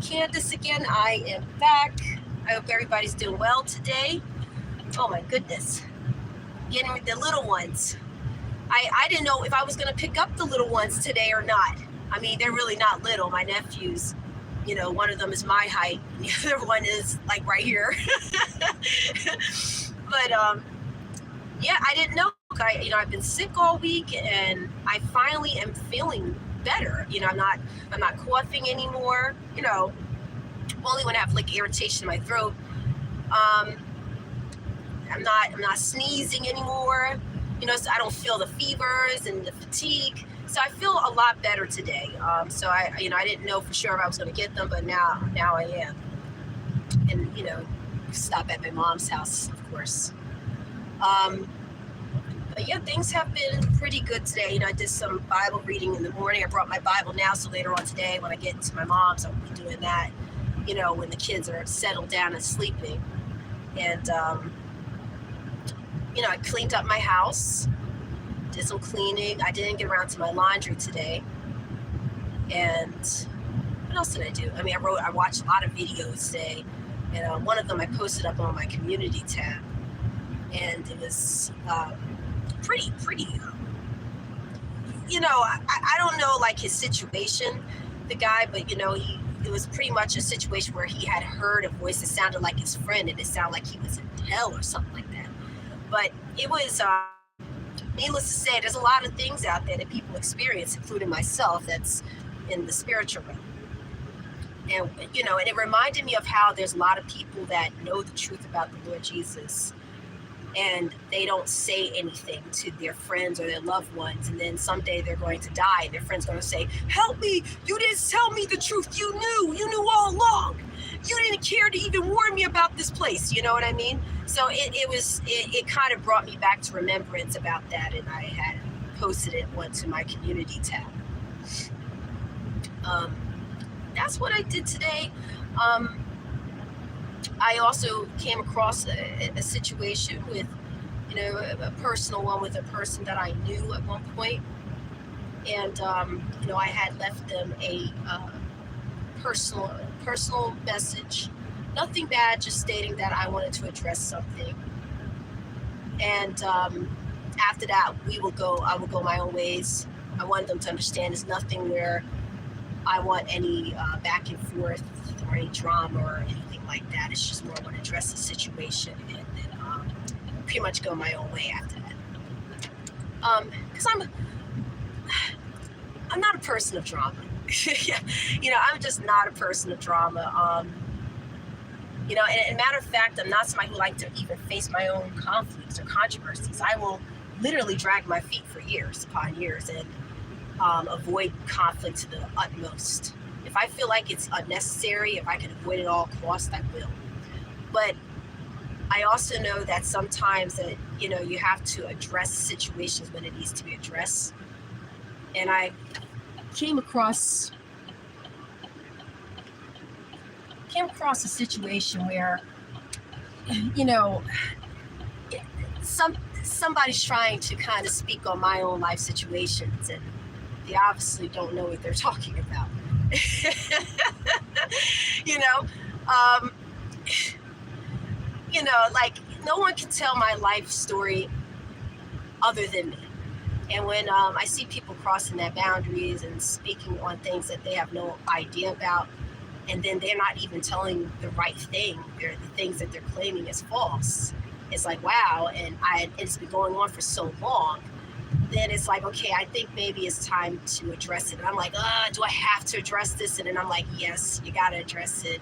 Candace again. I am back. I hope everybody's doing well today. Oh my goodness. Getting with the little ones. I didn't know if I was going to pick up the little ones today or not. I mean, they're really not little. My nephews, one of them is my height. And the other one is like right here. But yeah, I didn't know. I've been sick all week, and I finally am feeling better. I'm not coughing anymore. Only when I have like irritation in my throat. I'm not sneezing anymore. So I don't feel the fevers and the fatigue. So I feel a lot better today. So I didn't know for sure if I was going to get them, but now I am. And stop at my mom's house, of course. But yeah, things have been pretty good today. I did some Bible reading in the morning. I brought my Bible now, so later on today, when I get to my mom's, I'll be doing that. When the kids are settled down and sleeping. And I cleaned up my house, did some cleaning. I didn't get around to my laundry today. And what else did I do? I watched a lot of videos today, and one of them I posted up on my community tab, and it was pretty. I don't know like his situation, the guy, but it was pretty much a situation where he had heard a voice that sounded like his friend, and it sounded like he was in hell or something like that. But it was, needless to say, there's a lot of things out there that people experience, including myself, that's in the spiritual realm. And, and it reminded me of how there's a lot of people that know the truth about the Lord Jesus, and they don't say anything to their friends or their loved ones. And then someday they're going to die, and their friend's going to say, help me, you didn't tell me the truth. You knew all along. You didn't care to even warn me about this place. You know what I mean? So it kind of brought me back to remembrance about that, and I had posted it onto my community tab. That's what I did today. I also came across a situation with, a personal one with a person that I knew at one point. And, I had left them a personal message. Nothing bad, just stating that I wanted to address something. And after that, I will go my own ways. I wanted them to understand it's nothing where I want any back and forth or any drama or anything like that. It's just more I want to address the situation and then pretty much go my own way after that. Because I'm not a person of drama. I'm just not a person of drama. And matter of fact, I'm not somebody who likes to even face my own conflicts or controversies. I will literally drag my feet for years upon years and avoid conflict to the utmost. If I feel like it's unnecessary, if I can avoid it at all costs, I will. But I also know that sometimes that, you have to address situations when it needs to be addressed. And I came across a situation where, somebody's trying to kind of speak on my own life situations, and they obviously don't know what they're talking about. Like no one can tell my life story other than me. And when I see people crossing their boundaries and speaking on things that they have no idea about, and then they're not even telling the right thing, the things that they're claiming is false, it's like, wow, and it's been going on for so long, then it's like, okay, I think maybe it's time to address it. And I'm like, do I have to address this? And then I'm like, yes, you got to address it,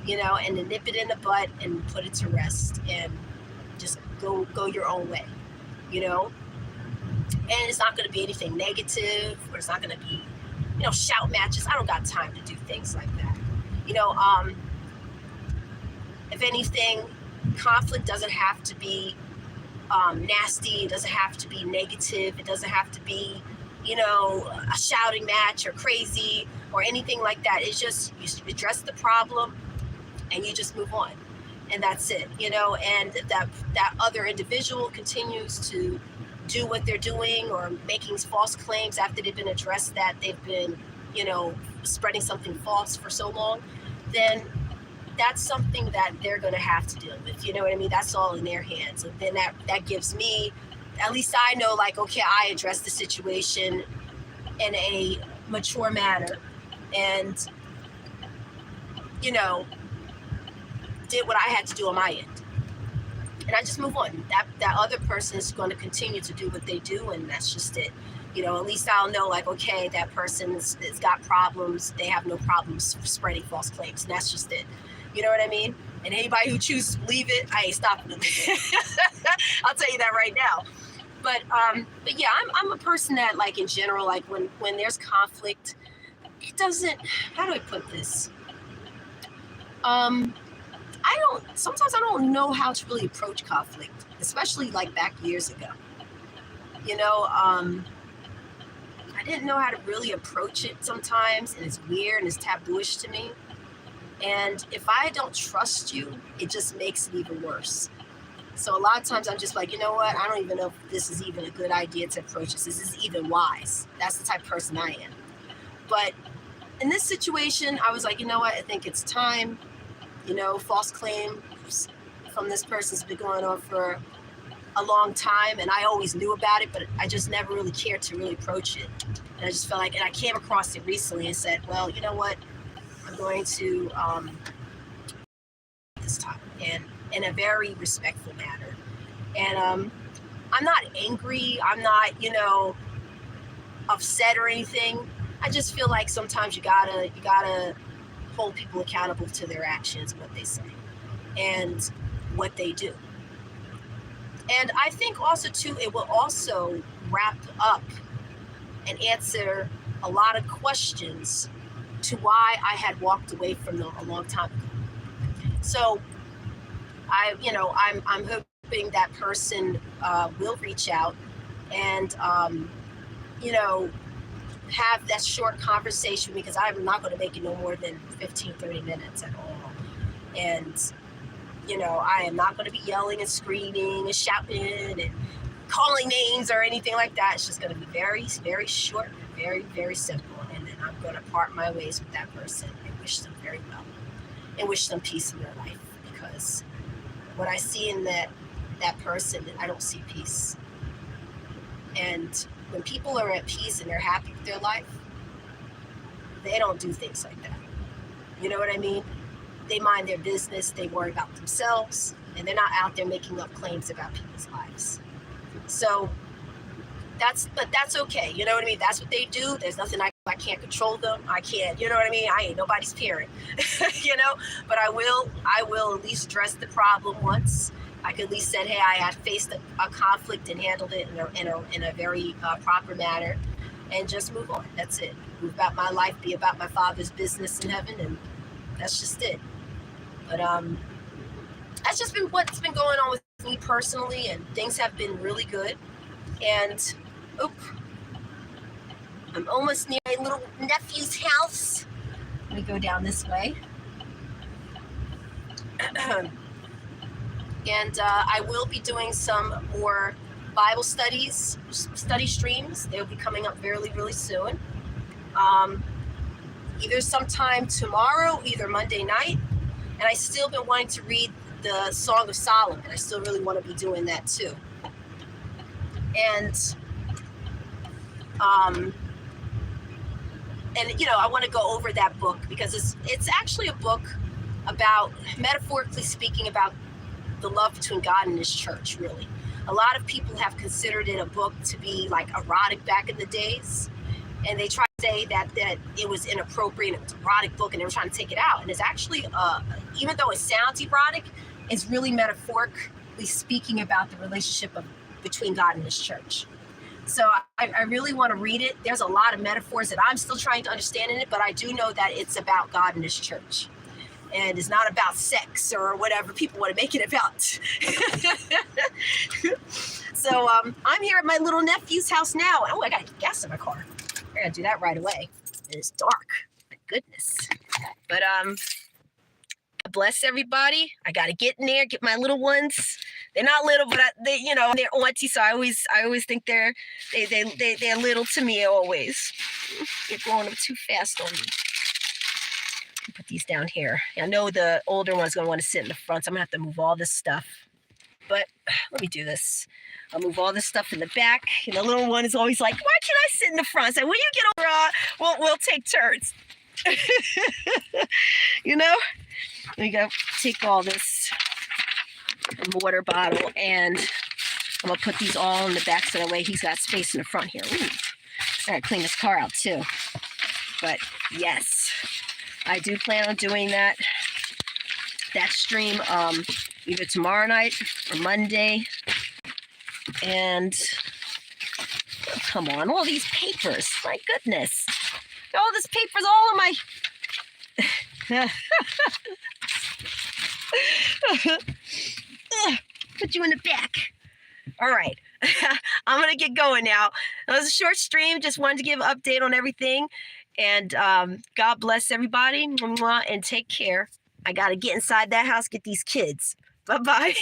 and then nip it in the bud and put it to rest and just go your own way, And it's not going to be anything negative, or it's not going to be, shout matches. I don't got time to do things like that. If anything, conflict doesn't have to be nasty. It doesn't have to be negative. It doesn't have to be, a shouting match or crazy or anything like that. It's just you address the problem and you just move on, and that's it. And that other individual continues to do what they're doing or making false claims after they've been addressed that they've been, spreading something false for so long, then that's something that they're going to have to deal with. You know what I mean? That's all in their hands. And then that gives me, at least I know, like, okay, I addressed the situation in a mature manner and, you know, did what I had to do on my end. And I just move on. That other person is going to continue to do what they do, and that's just it. You know, at least I'll know, like, okay, that person's got problems. They have no problems spreading false claims, and that's just it. You know what I mean? And anybody who chooses to believe it, I ain't stopping them. I'll tell you that right now. But yeah, I'm a person that, like, in general, like, when there's conflict, it doesn't. How do I put this? Sometimes I don't know how to really approach conflict, especially like back years ago. You know, I didn't know how to really approach it sometimes, and it's weird and it's tabooish to me. And if I don't trust you, it just makes it even worse. So a lot of times I'm just like, you know what? I don't even know if this is even a good idea to approach this. This is even wise. That's the type of person I am. But in this situation, I was like, you know what? I think it's time. You know, false claims from this person's been going on for a long time, and I always knew about it, but I just never really cared to really approach it. And I just felt like, and I came across it recently and said, well, you know what? I'm going to this time, and in a very respectful manner. And I'm not angry. I'm not, you know, upset or anything. I just feel like sometimes you gotta hold people accountable to their actions, what they say, and what they do. And I think also, too, it will also wrap up and answer a lot of questions to why I had walked away from them a long time ago. So I'm hoping that person will reach out and, you know, have that short conversation, because I'm not going to make it no more than 15, 30 minutes at all. And, you know, I am not going to be yelling and screaming and shouting and calling names or anything like that. It's just going to be very, very short, very, very simple. And then I'm going to part my ways with that person and wish them very well and wish them peace in their life, because what I see in that person, I don't see peace. And when people are at peace and they're happy with their life, they don't do things like that. You know what I mean? They mind their business, they worry about themselves, and they're not out there making up claims about people's lives. So that's okay. You know what I mean? That's what they do. There's nothing I can't control them. I can't, you know what I mean? I ain't nobody's parent, you know, but I will at least address the problem once. I could at least say, hey, I had faced a conflict and handled it in a very proper manner, and just move on. That's it. Move about my life, be about my Father's business in heaven, and that's just it. But that's just been what's been going on with me personally, and things have been really good. And I'm almost near my little nephew's house. Let me go down this way. And I will be doing some more Bible study streams. They'll be coming up really, really soon. Either sometime tomorrow, either Monday night. And I still been wanting to read the Song of Solomon. I still really want to be doing that too. And you know, I want to go over that book, because it's actually a book about, metaphorically speaking, about the love between God and his church, really. A lot of people have considered it a book to be like erotic back in the days, and they try to say that it was inappropriate, it was an erotic book, and they were trying to take it out. And it's actually, even though it sounds erotic, it's really metaphorically speaking about the relationship between God and his church. So I really want to read it. There's a lot of metaphors that I'm still trying to understand in it, but I do know that it's about God and his church. And it's not about sex or whatever people want to make it about. So I'm here at my little nephew's house now. Oh, I got to get gas in my car. I got to do that right away. It's dark. My goodness. But bless everybody. I got to get in there, get my little ones. They're not little, but they, you know, they're auntie. So I always think they're little to me always. They're growing up too fast on me. Put put these down here. I know the older one's going to want to sit in the front, so I'm going to have to move all this stuff. But let me do this. I'll move all this stuff in the back. And the little one is always like, why can't I sit in the front? I say, when you get over, we'll take turns. You know? We got to take all this water bottle, and I'm going to put these all in the back so that way he's got space in the front here. Ooh, I got to clean this car out too. But yes, I do plan on doing that stream either tomorrow night or Monday. And oh, come on, all these papers, my goodness, all this paper's all in my put you in the back. All right. I'm gonna get going now. That was a short stream, just wanted to give an update on everything. And God bless everybody, and take care. I gotta get inside that house, get these kids. Bye-bye.